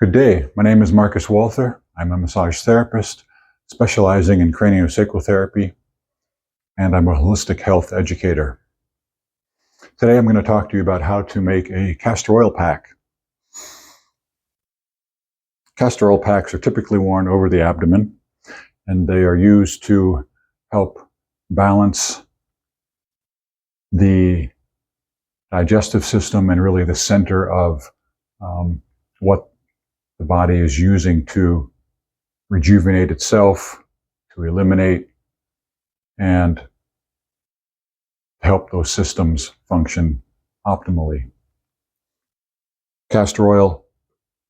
Good day. My name is Marcus Walther. I'm a massage therapist specializing in craniosacral therapy, and I'm a holistic health educator. Today I'm going to talk to you about how to make a castor oil pack. Castor oil packs are typically worn over the abdomen, and they are used to help balance the digestive system and really the center of what the body is using to rejuvenate itself, to eliminate, and help those systems function optimally. Castor oil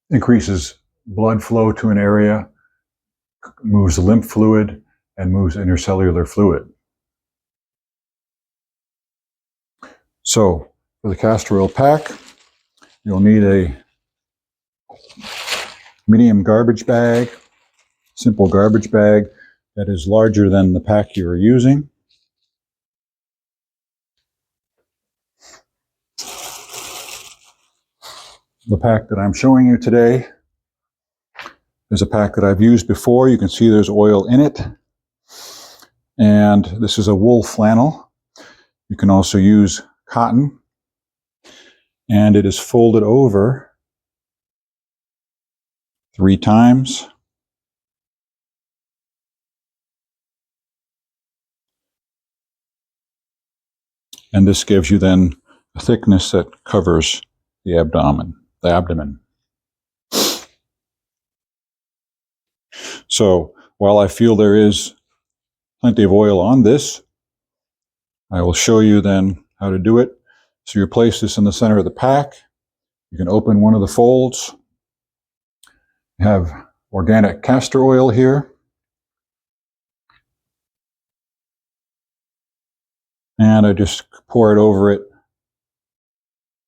increases blood flow to an area, moves the lymph fluid, and moves intercellular fluid. So, for the castor oil pack, you'll need a medium garbage bag, simple garbage bag that is larger than the pack you are using. The pack that I'm showing you today is a pack that I've used before. You can see there's oil in it. And this is a wool flannel. You can also use cotton. And it is folded over 3 times. And this gives you then a thickness that covers the abdomen. So while I feel there is plenty of oil on this, I will show you then how to do it. So you place this in the center of the pack. You can open one of the folds. You have organic castor oil here. And I just pour it over it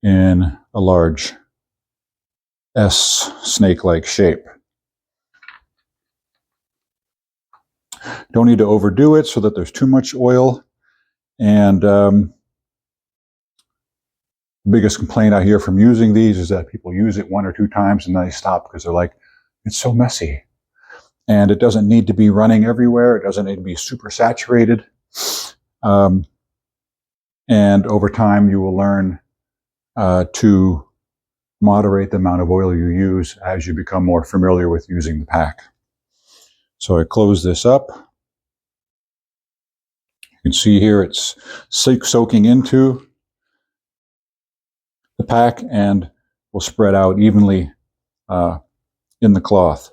in a large S snake-like shape. Don't need to overdo it so that there's too much oil. And the biggest complaint I hear from using these is that people use it 1 or 2 times and then they stop because they're like, it's so messy. And it doesn't need to be running everywhere. It doesn't need to be super saturated. And over time, you will learn to moderate the amount of oil you use as you become more familiar with using the pack. So I close this up. You can see here it's soaking into the pack and will spread out evenly in the cloth.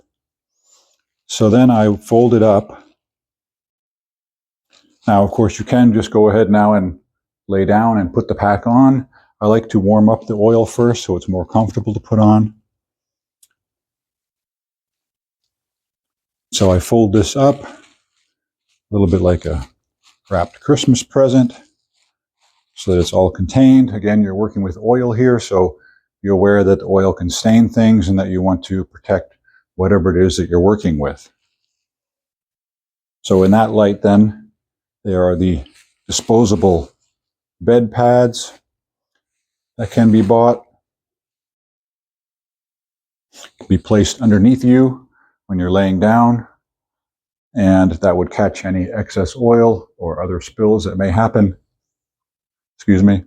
So then I fold it up. Now, of course, you can just go ahead now and lay down and put the pack on. I like to warm up the oil first so it's more comfortable to put on. So I fold this up a little bit like a wrapped Christmas present so that it's all contained. Again, you're working with oil here, so be aware that the oil can stain things and that you want to protect whatever it is that you're working with. So in that light then, there are the disposable bed pads that can be bought. Can be placed underneath you when you're laying down, and that would catch any excess oil or other spills that may happen. Excuse me.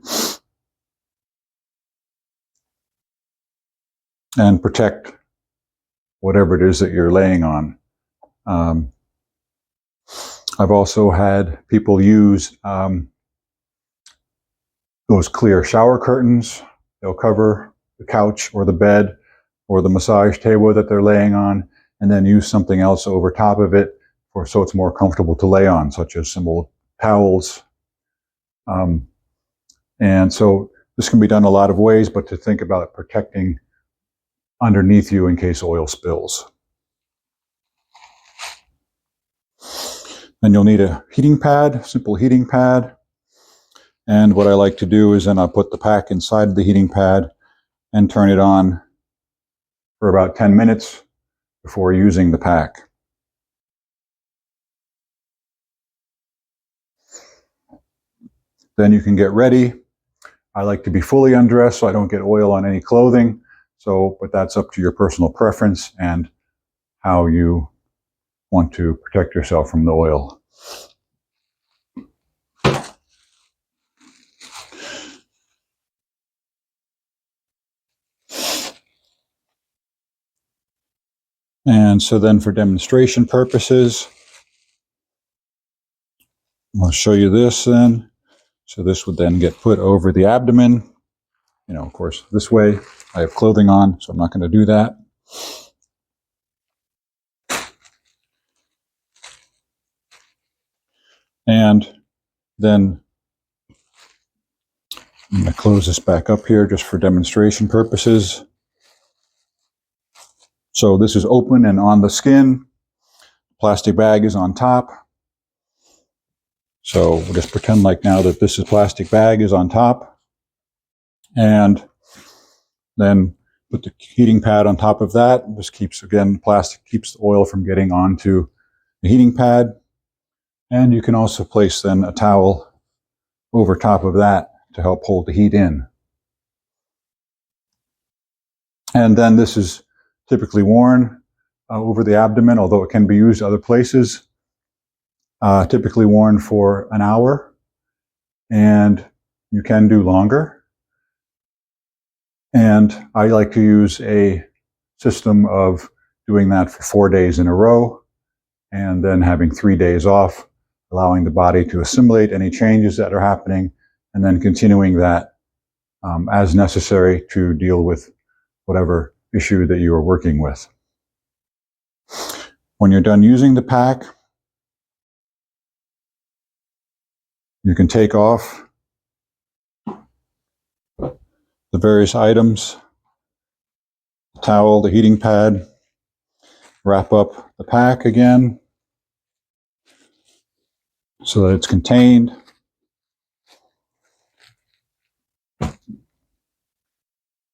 And protect whatever it is that you're laying on. I've also had people use those clear shower curtains. They'll cover the couch or the bed or the massage table that they're laying on, and then use something else over top of it so it's more comfortable to lay on, such as some old towels. And so this can be done a lot of ways, but to think about protecting underneath you in case oil spills. Then you'll need a heating pad, simple heating pad. And what I like to do is then I'll put the pack inside the heating pad and turn it on for about 10 minutes before using the pack. Then you can get ready. I like to be fully undressed so I don't get oil on any clothing. So, but that's up to your personal preference and how you want to protect yourself from the oil. And so then for demonstration purposes, I'll show you this then. So this would then get put over the abdomen. Of course, this way. I have clothing on, so I'm not going to do that. And then I'm going to close this back up here just for demonstration purposes. So this is open and on the skin. Plastic bag is on top. So we'll just pretend like now that this plastic bag is on top. And then put the heating pad on top of that. This keeps, again, plastic keeps the oil from getting onto the heating pad. And you can also place then a towel over top of that to help hold the heat in. And then this is typically worn over the abdomen, although it can be used other places. Typically worn for an hour, and you can do longer. And I like to use a system of doing that for 4 days in a row, and then having 3 days off, allowing the body to assimilate any changes that are happening, and then continuing that as necessary to deal with whatever issue that you are working with. When you're done using the pack, you can take off the various items, the towel, the heating pad, wrap up the pack again so that it's contained.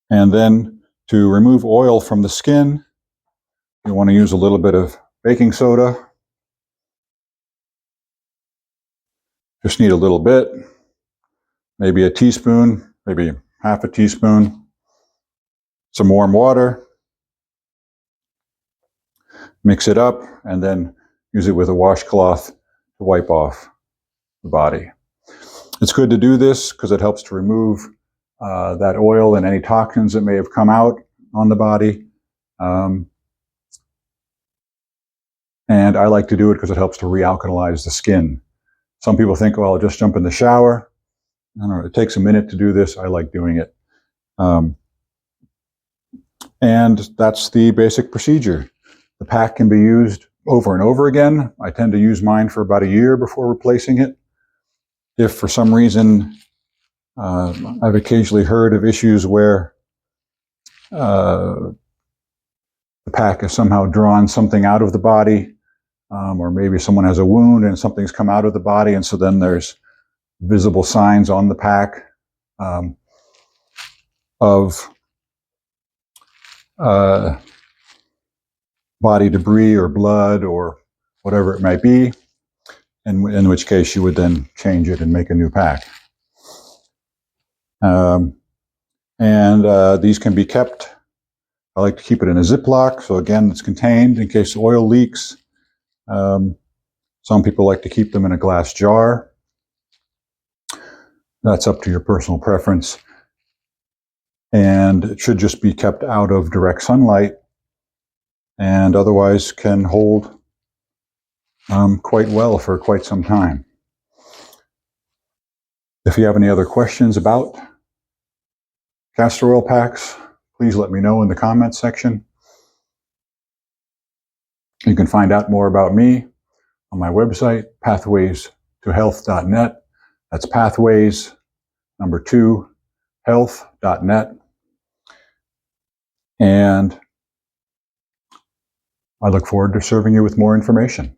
And then to remove oil from the skin, you want to use a little bit of baking soda. Just need a little bit, maybe a teaspoon, maybe half a teaspoon, some warm water, mix it up, and then use it with a washcloth to wipe off the body. It's good to do this because it helps to remove that oil and any toxins that may have come out on the body. And I like to do it because it helps to realkalize the skin. Some people think, well, I'll just jump in the shower. I don't know, it takes a minute to do this. I like doing it. And that's the basic procedure. The pack can be used over and over again. I tend to use mine for about a year before replacing it. If for some reason I've occasionally heard of issues where the pack has somehow drawn something out of the body, or maybe someone has a wound and something's come out of the body, and so then there's visible signs on the pack of body debris or blood or whatever it might be, in which case you would then change it and make a new pack. These can be kept, I like to keep it in a ziplock, so again, it's contained in case oil leaks. Some people like to keep them in a glass jar. That's up to your personal preference. And it should just be kept out of direct sunlight, and otherwise can hold quite well for quite some time. If you have any other questions about castor oil packs, please let me know in the comments section. You can find out more about me on my website, pathwaystohealth.net. That's pathways, 2, health.net. And I look forward to serving you with more information.